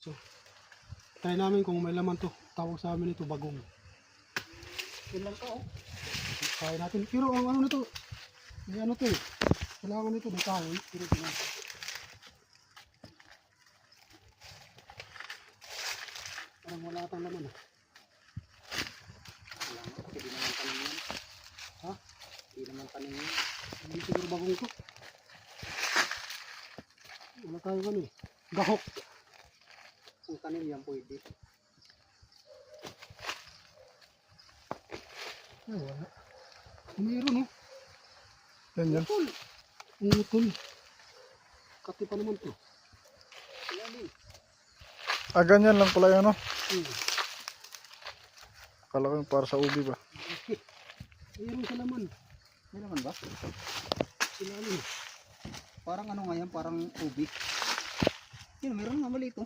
So, try namin kung may laman to. Tawag sa amin ito bagong. Yun lang ka, oh. Kaya natin. Pero ang ano nito, may ano to eh. Kailangan nito ng kahoy. Pero ito natin. Parang wala atang laman ah. Wala nga, kasi di naman tanim yan. Ha? Di naman tanim yan. Ano siguro bagong to? Wala tayo ano eh. Gahok. Kung tanim yan, pwede. Ay wala. Mayroon oh. Yan yan. Cool. Umutol. Kati pa naman to. Kaya din. Ganyan lang pala yan, no? Hmm. Akala ko yung para sa ubi ba? Okay. Mayroon sa laman. May naman ba? Sila ano. Parang ano nga yan, parang ubi. Yun, meron nga mali ito.